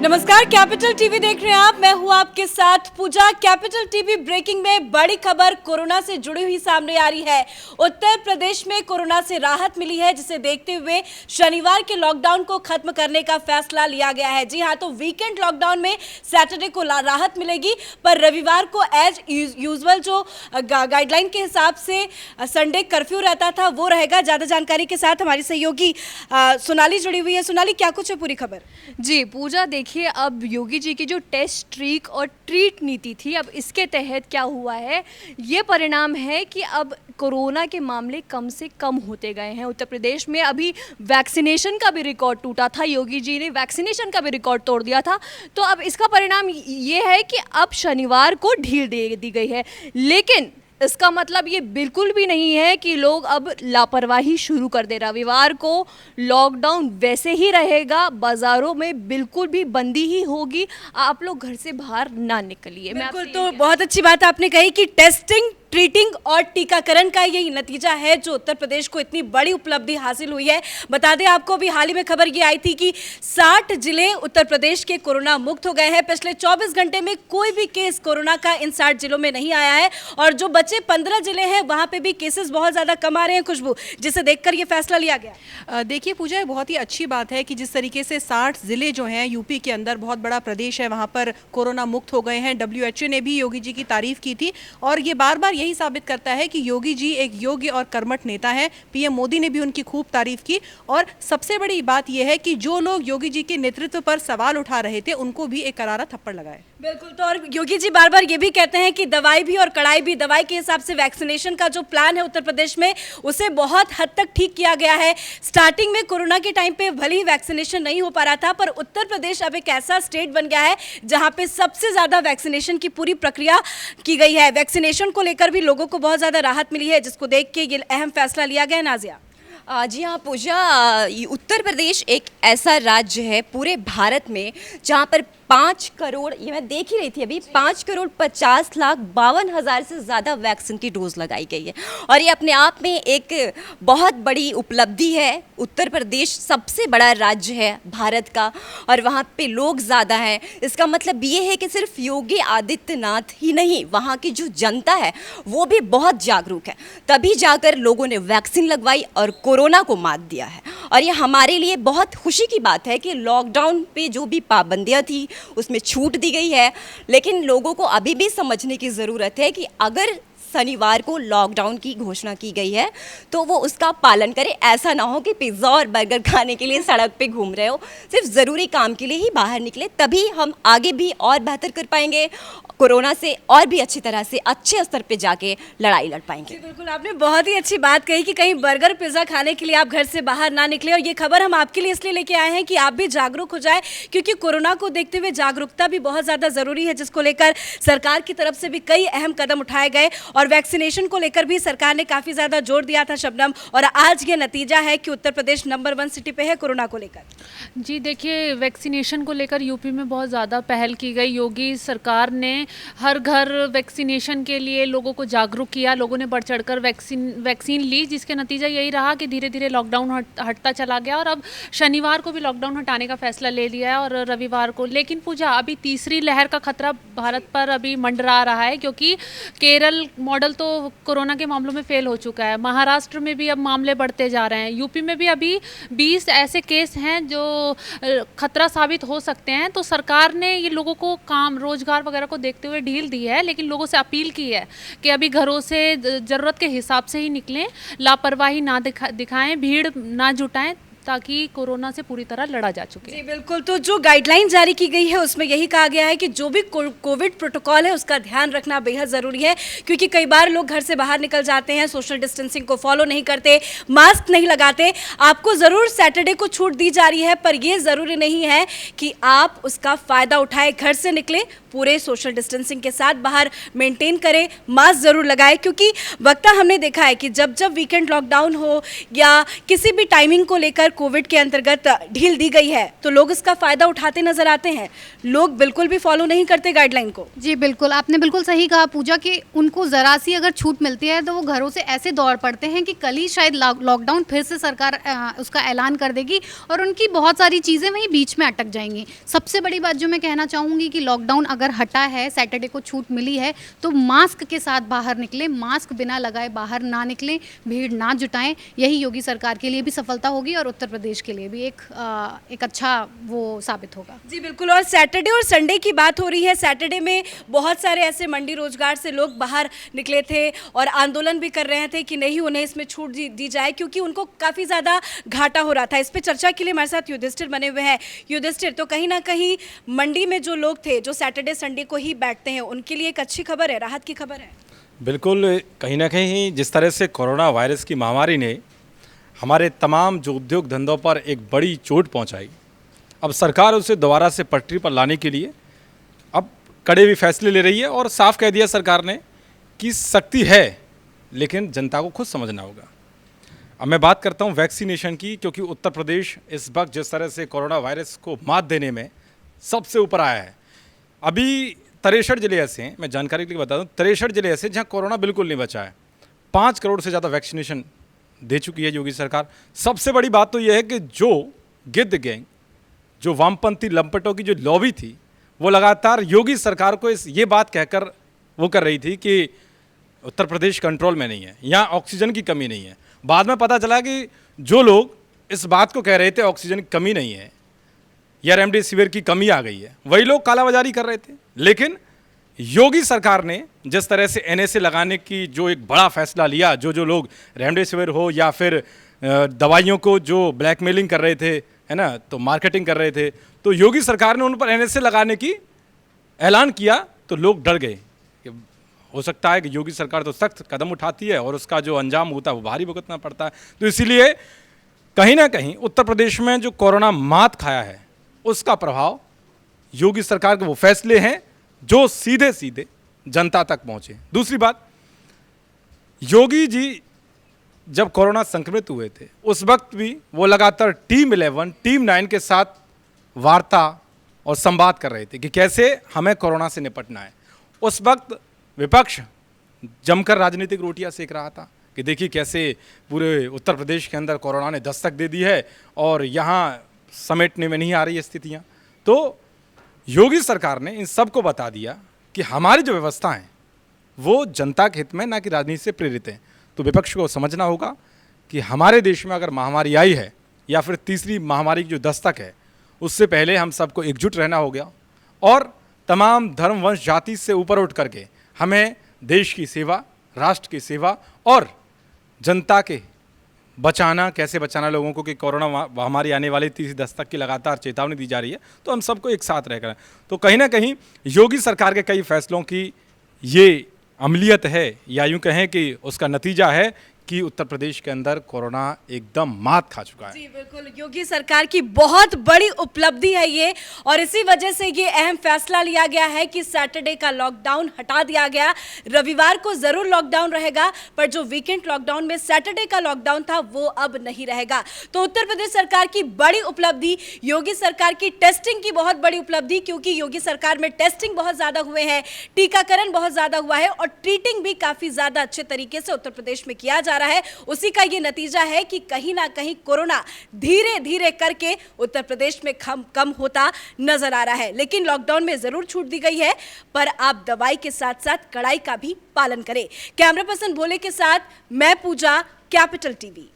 नमस्कार, capital TV देख रहे हैं आप। मैं हूं आपके साथ पूजा। कैपिटल टीवी ब्रेकिंग में बड़ी खबर कोरोना से जुड़ी हुई सामने आ रही है। उत्तर प्रदेश में कोरोना से राहत मिली है, जिसे देखते हुए शनिवार के लॉकडाउन को खत्म करने का फैसला लिया गया है। जी हां, तो वीकेंड लॉकडाउन में सैटरडे को राहत मिलेगी, पर रविवार को एज यूजुअल जो गाइडलाइन के हिसाब से संडे कर्फ्यू रहता था वो रहेगा। ज्यादा जानकारी के साथ हमारी सहयोगी सोनाली जुड़ी हुई है। सोनाली, क्या कुछ है पूरी खबर? जी पूजा, देखिए अब योगी जी की जो टेस्ट ट्रिक और ट्रीट नीति थी, अब इसके तहत क्या हुआ है, ये परिणाम है कि अब कोरोना के मामले कम से कम होते गए हैं। उत्तर प्रदेश में अभी वैक्सीनेशन का भी रिकॉर्ड टूटा था, योगी जी ने वैक्सीनेशन का भी रिकॉर्ड तोड़ दिया था। तो अब इसका परिणाम ये है कि अब शनिवार को ढील दे दी गई है, लेकिन इसका मतलब ये बिल्कुल भी नहीं है कि लोग अब लापरवाही शुरू कर दे। रविवार को लॉकडाउन वैसे ही रहेगा, बाजारों में बिल्कुल भी बंदी ही होगी, आप लोग घर से बाहर ना निकलिए। बिल्कुल, तो बहुत अच्छी बात आपने कही कि टेस्टिंग, ट्रीटिंग और टीकाकरण का यही नतीजा है जो उत्तर प्रदेश को इतनी बड़ी उपलब्धि हासिल हुई है। बता दें आपको, अभी हाल ही में खबर ये आई थी कि 60 जिले उत्तर प्रदेश के कोरोना मुक्त हो गए हैं। पिछले 24 घंटे में कोई भी केस कोरोना का इन 60 जिलों में नहीं आया है, और जो बचे 15 जिले हैं वहां पे भी केसेस बहुत ज्यादा कम आ रहे हैं, खुशबू, जिसे देखकर ये फैसला लिया गया। देखिए पूजा, बहुत ही अच्छी बात है कि जिस तरीके से 60 जिले जो हैं यूपी के अंदर, बहुत बड़ा प्रदेश है, वहां पर कोरोना मुक्त हो गए हैं। WHO ने भी योगी जी की तारीफ की थी, और ये बार बार यही साबित करता है कि योगी जी एक योग्य और कर्मठ नेता हैं। PM मोदी ने भी उनकी खूब तारीफ की, और सबसे बड़ी बात यह है कि जो लोग योगी जी के नेतृत्व पर सवाल उठा रहे थे उनको भी एक करारा थप्पड़ लगाए। बिल्कुल, तो और योगी जी बार बार ये भी कहते हैं कि दवाई भी और कड़ाई भी। दवाई के हिसाब से वैक्सीनेशन का जो प्लान है उत्तर प्रदेश में, उसे बहुत हद तक ठीक किया गया है। स्टार्टिंग में कोरोना के टाइम पे भले ही वैक्सीनेशन नहीं हो पा रहा था, पर उत्तर प्रदेश अब एक ऐसा स्टेट बन गया है जहां पे सबसे ज्यादा वैक्सीनेशन की पूरी प्रक्रिया की गई है। वैक्सीनेशन को लेकर भी लोगों को बहुत ज्यादा राहत मिली है, जिसको देख के ये अहम फैसला लिया गया है। नाजिया? जी हाँ पूजा, उत्तर प्रदेश एक ऐसा राज्य है पूरे भारत में जहाँ पर 5 करोड़, ये मैं देख ही रही थी अभी, 5,50,52,000 से ज़्यादा वैक्सीन की डोज लगाई गई है, और ये अपने आप में एक बहुत बड़ी उपलब्धि है। उत्तर प्रदेश सबसे बड़ा राज्य है भारत का, और वहाँ पे लोग ज़्यादा हैं। इसका मतलब ये है कि सिर्फ योगी आदित्यनाथ ही नहीं, वहाँ की जो जनता है वो भी बहुत जागरूक है, तभी जाकर लोगों ने वैक्सीन लगवाई और कोरोना को मात दिया है। और ये हमारे लिए बहुत खुशी की बात है कि लॉकडाउन पे जो भी पाबंदियाँ थी उसमें छूट दी गई है, लेकिन लोगों को अभी भी समझने की ज़रूरत है कि अगर शनिवार को लॉकडाउन की घोषणा की गई है तो वो उसका पालन करें। ऐसा ना हो कि पिज़्ज़ा और बर्गर खाने के लिए सड़क पे घूम रहे हो, सिर्फ ज़रूरी काम के लिए ही बाहर निकले, तभी हम आगे भी और बेहतर कर पाएंगे, कोरोना से और भी अच्छी तरह से अच्छे स्तर पे जाके लड़ाई लड़ पाएंगे। बिल्कुल, आपने बहुत ही अच्छी बात कही कि कहीं बर्गर पिज़्ज़ा खाने के लिए आप घर से बाहर ना निकले। और ये खबर हम आपके लिए इसलिए लेके आए हैं कि आप भी जागरूक हो जाए, क्योंकि कोरोना को देखते हुए जागरूकता भी बहुत ज़्यादा ज़रूरी है, जिसको लेकर सरकार की तरफ से भी कई अहम कदम उठाए गए, और वैक्सीनेशन को लेकर भी सरकार ने काफ़ी ज़्यादा जोर दिया था, शबनम, और आज ये नतीजा है कि उत्तर प्रदेश नंबर 1 सिटी पे है कोरोना को लेकर। जी देखिए, वैक्सीनेशन को लेकर यूपी में बहुत ज़्यादा पहल की गई। योगी सरकार ने हर घर वैक्सीनेशन के लिए लोगों को जागरूक किया, लोगों ने बढ़ चढ़कर वैक्सीन ली, जिसके नतीजा यही रहा कि धीरे धीरे लॉकडाउन हटता चला गया, और अब शनिवार को भी लॉकडाउन हटाने का फैसला ले लिया है, और रविवार को। लेकिन पूजा, अभी तीसरी लहर का खतरा भारत पर अभी मंडरा रहा है, क्योंकि केरल मॉडल तो कोरोना के मामलों में फेल हो चुका है, महाराष्ट्र में भी अब मामले बढ़ते जा रहे हैं, यूपी में भी अभी 20 ऐसे केस हैं जो खतरा साबित हो सकते हैं। तो सरकार ने ये लोगों को काम रोजगार वगैरह को देखते हुए ढील दी है, लेकिन लोगों से अपील की है कि अभी घरों से ज़रूरत के हिसाब से ही निकलें, लापरवाही ना दिखाएं, भीड़ ना जुटाएं, ताकि कोरोना से पूरी तरह लड़ा जा चुके। जी बिल्कुल, तो जो गाइडलाइन जारी की गई है उसमें यही कहा गया है कि जो भी कोविड प्रोटोकॉल है उसका ध्यान रखना बेहद ज़रूरी है, क्योंकि कई बार लोग घर से बाहर निकल जाते हैं, सोशल डिस्टेंसिंग को फॉलो नहीं करते, मास्क नहीं लगाते। आपको ज़रूर सैटरडे को छूट दी जा रही है, पर यह ज़रूरी नहीं है कि आप उसका फ़ायदा उठाएं, घर से निकलें, पूरे सोशल डिस्टेंसिंग के साथ बाहर मेंटेन करें, मास्क ज़रूर लगाएं, क्योंकि वक्ता हमने देखा है कि जब जब वीकेंड लॉकडाउन हो या किसी भी टाइमिंग को लेकर कोविड के अंतर्गत ढील दी गई है तो लोग इसका फ़ायदा उठाते नजर आते हैं। लोग बिल्कुल भी फॉलो नहीं करते गाइडलाइन को। जी बिल्कुल, आपने बिल्कुल सही कहा पूजा कि उनको ज़रा सी अगर छूट मिलती है तो वो घरों से ऐसे दौड़ पड़ते हैं कि कल ही शायद लॉकडाउन फिर से सरकार उसका ऐलान कर देगी और उनकी बहुत सारी चीज़ें वहीं बीच में अटक जाएंगी। सबसे बड़ी बात जो मैं कहना चाहूँगी कि लॉकडाउन अगर हटा है, सैटरडे को छूट मिली है, तो मास्क के साथ बाहर निकलें, मास्क बिना लगाए बाहर ना निकलें, भीड़ ना जुटाएं। यही योगी सरकार के लिए भी सफलता होगी और उत्तर प्रदेश के लिए भी एक अच्छा वो साबित होगा। जी बिल्कुल। और सैटरडे और संडे की बात हो रही है। सैटरडे में बहुत सारे ऐसे मंडी रोजगार से लोग बाहर निकले थे और आंदोलन भी कर रहे थे कि नहीं उन्हें इसमें छूट दी जाए, क्योंकि उनको काफ़ी ज़्यादा घाटा हो रहा था। इस पर चर्चा के लिए हमारे साथ युधिष्ठिर बने हुए हैं। युधिष्ठिर, तो कहीं ना कहीं मंडी में जो लोग थे जो सैटरडे संडे को ही बैठते हैं उनके लिए एक अच्छी खबर है, राहत की खबर है। बिल्कुल, कहीं ना कहीं जिस तरह से कोरोना वायरस की महामारी ने हमारे तमाम जो उद्योग धंधों पर एक बड़ी चोट पहुंचाई, अब सरकार उसे दोबारा से पटरी पर लाने के लिए अब कड़े भी फैसले ले रही है और साफ कह दिया सरकार ने कि शक्ति है लेकिन जनता को खुद समझना होगा। अब मैं बात करता हूं वैक्सीनेशन की, क्योंकि उत्तर प्रदेश इस वक्त जिस तरह से कोरोना वायरस को मात देने में सबसे ऊपर आया है। अभी 63 जिले ऐसे हैं, मैं जानकारी के लिए बता दूं, 63 जिले ऐसे जहां कोरोना बिल्कुल नहीं बचा है। 5 करोड़ से ज़्यादा वैक्सीनेशन दे चुकी है योगी सरकार। सबसे बड़ी बात तो यह है कि जो गिद्ध गैंग, जो वामपंथी लंपटों की जो लॉबी थी, वो लगातार योगी सरकार को ये बात कहकर वो कर रही थी कि उत्तर प्रदेश कंट्रोल में नहीं है, यहाँ ऑक्सीजन की कमी नहीं है। बाद में पता चला कि जो लोग इस बात को कह रहे थे ऑक्सीजन की कमी नहीं है या रेमडेसिविर की कमी आ गई है, वही लोग कालाबाजारी कर रहे थे। लेकिन योगी सरकार ने जिस तरह से एनएसए लगाने की जो एक बड़ा फैसला लिया, जो लोग रेमडेसिविर हो या फिर दवाइयों को जो ब्लैकमेलिंग कर रहे थे, है ना, तो मार्केटिंग कर रहे थे, तो योगी सरकार ने उन पर एनएसए लगाने की ऐलान किया तो लोग डर गए। हो सकता है कि योगी सरकार तो सख्त कदम उठाती है और उसका जो अंजाम होता है वो भारी भुगतना पड़ता है। तो इसीलिए कहीं ना कहीं उत्तर प्रदेश में जो कोरोना मात खाया है उसका प्रभाव योगी सरकार के वो फैसले हैं जो सीधे सीधे जनता तक पहुंचे। दूसरी बात, योगी जी जब कोरोना संक्रमित हुए थे उस वक्त भी वो लगातार टीम 11, टीम 9 के साथ वार्ता और संवाद कर रहे थे कि कैसे हमें कोरोना से निपटना है। उस वक्त विपक्ष जमकर राजनीतिक रोटियां सेक रहा था कि देखिए कैसे पूरे उत्तर प्रदेश के अंदर कोरोना ने दस्तक दे दी है और यहाँ समेटने में नहीं आ रही स्थितियाँ। तो योगी सरकार ने इन सबको बता दिया कि हमारी जो व्यवस्था है वो जनता के हित में, ना कि राजनीति से प्रेरित है। तो विपक्ष को समझना होगा कि हमारे देश में अगर महामारी आई है या फिर तीसरी महामारी की जो दस्तक है, उससे पहले हम सबको एकजुट रहना हो गया और तमाम धर्म, वंश, जाति से ऊपर उठ करके हमें देश की सेवा, राष्ट्र की सेवा और जनता के बचाना, कैसे बचाना लोगों को कि कोरोना महामारी आने वाली तीसरी दस्तक की लगातार चेतावनी दी जा रही है, तो हम सबको एक साथ रहकर। तो कहीं ना कहीं योगी सरकार के कई फैसलों की ये अमलियत है या यूं कहें कि उसका नतीजा है कि उत्तर प्रदेश के अंदर कोरोना एकदम मात खा चुका है। जी बिल्कुल, योगी सरकार की बहुत बड़ी उपलब्धि है ये, और इसी वजह से ये अहम फैसला लिया गया है कि सैटरडे का लॉकडाउन हटा दिया गया। रविवार को जरूर लॉकडाउन रहेगा, पर जो वीकेंड लॉकडाउन में सैटरडे का लॉकडाउन था वो अब नहीं रहेगा। तो उत्तर प्रदेश सरकार की बड़ी उपलब्धि, योगी सरकार की टेस्टिंग की बहुत बड़ी उपलब्धि, क्योंकि योगी सरकार में टेस्टिंग बहुत ज्यादा हुए हैं, टीकाकरण बहुत ज्यादा हुआ है और ट्रीटिंग भी काफी ज्यादा अच्छे तरीके से उत्तर प्रदेश में किया जा रहा है। उसी का ये नतीजा है कि कहीं ना कहीं कोरोना धीरे धीरे करके उत्तर प्रदेश में कम होता नजर आ रहा है। लेकिन लॉकडाउन में जरूर छूट दी गई है, पर आप दवाई के साथ साथ कड़ाई का भी पालन करें। कैमरा पर्सन भोले के साथ मैं पूजा, कैपिटल टीवी।